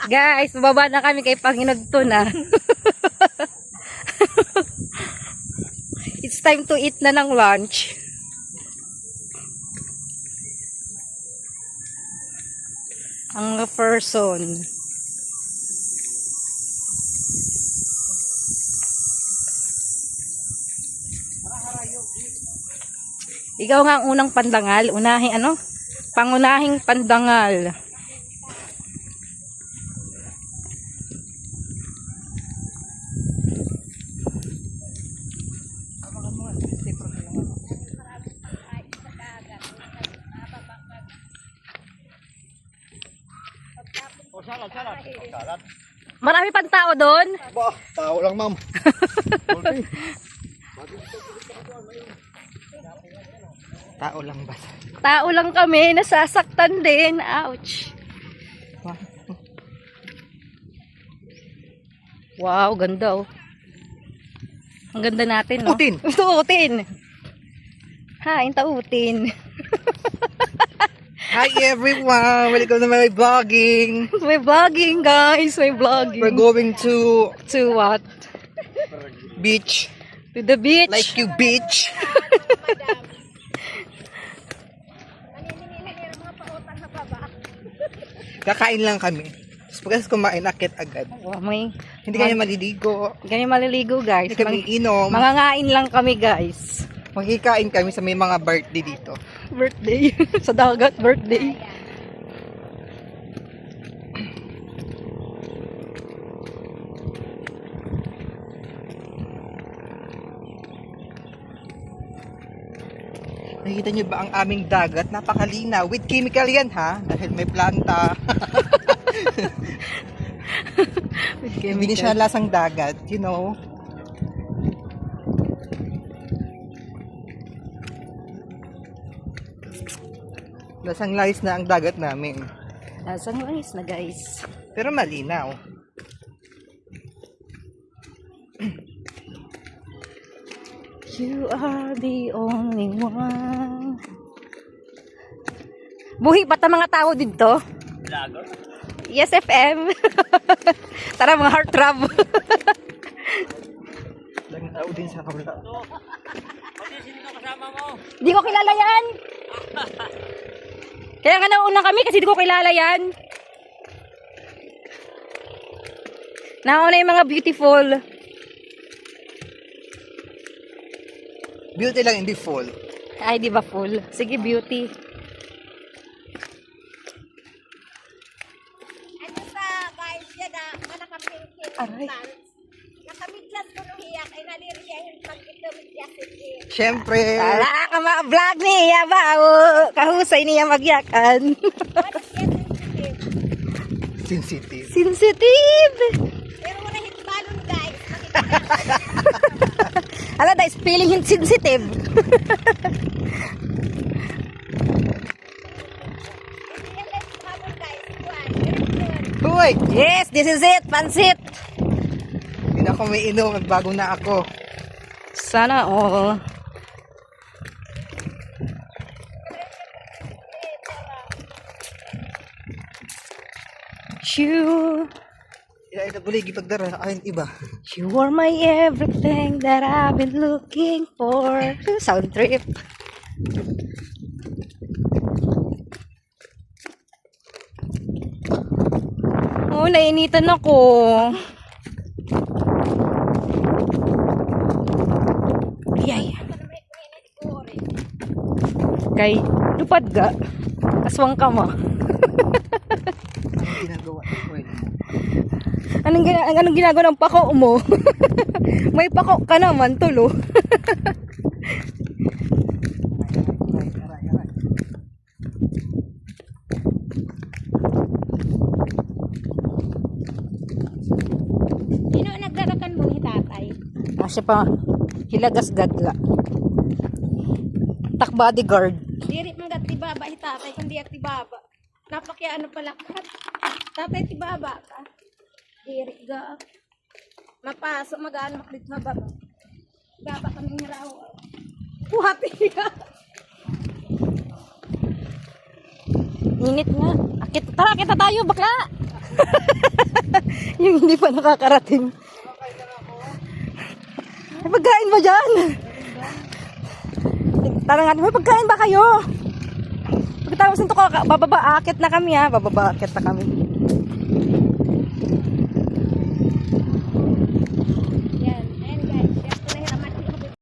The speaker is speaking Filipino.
Guys, baba na kami kay Panginagto na. It's time to eat na ng lunch. Ang person. Ikaw nga ang unang pandangal, pangunahing pandangal. Salad. Marami pang tao doon. Bah, tao lang, ma'am. Okay. Tao lang ba? Tao lang kami, nasasaktan din. Ouch. Wow, ganda oh. Ang ganda natin, no? Utin. Utin. Hain tautin. Hi everyone! Welcome to my vlogging. May vlogging, guys. May vlogging. We're going to what? beach. To the beach. Like you, beach. Kakain lang kami. Tapos pagkas kumain, akit agad. Oh, Hindi kami maliligo. ganyan maliligo, guys. Hindi kami inom. Mangangain lang kami, guys. Magkikain kami sa may mga birthday dito. Birthday. Sa dagat, birthday. Nakikita niyo ba ang aming dagat? Napakalinaw. With chemical yan, ha? Dahil may planta. Hindi siya lasang dagat, you know. Lasang layas na ang dagat namin. Lasang langis na, guys. Pero malinaw. You are the only one. Buhi pa ta mga tao dito? Vlogger? Yes, FM. Tara, mga heart throb. Laging tao din sa kabila. Di ko kilala yan. Kaya nga nauna kami kasi di ko kilala yan. Nauna yung mga beautiful. Beauty lang, hindi full. Ay, di ba full? Sige, beauty. Ano sa guys yan na manakapingkin Aray. nakamidlas ko nung hiyak ay naliriyahin pag ito midyasin. Siyempre, Tala ka ma-vlog niya ba? Kahusay niya magyakan. What is yan sensitive? sensitive. Sensitive. Pero wala hit balon guys. Ala, dahil feeling sensitive. Hindi yan hit balon guys. One. Very good. Hoy! Yes, this is it. Pansit. Hindi na ako may inom. Bago na ako. Sana all. You, Ila ito buligi pagdara sa akin iba. you are my everything that I've been looking for. Sound trip. Oh, nainitan ako. Yay. Kay, lupad ga. Aswang ka mo. Anong ginagawa? Well, Anong ginagawa ng pako mo? May pako ka naman, tulo. aray. Sino nagdarakan mo ni tatay? Kasi pa, hilagas gadla. Tak bodyguard. Diri mga tibaba si tatay kundi at tibaba. Napakya ano pala ka. Tatay tibaba ka. Diri ga. Mapasok magaan maklit mababa. Gaba kami ng raw. Puhati ka. Init nga. Tara, kita tayo, bakla. Yung hindi pa nakakarating. May pagkain ba dyan? Tarangan, may pagkain ba kayo? Pagkatapos nito, bababa, akit na kami ha. Bababa, akit na kami.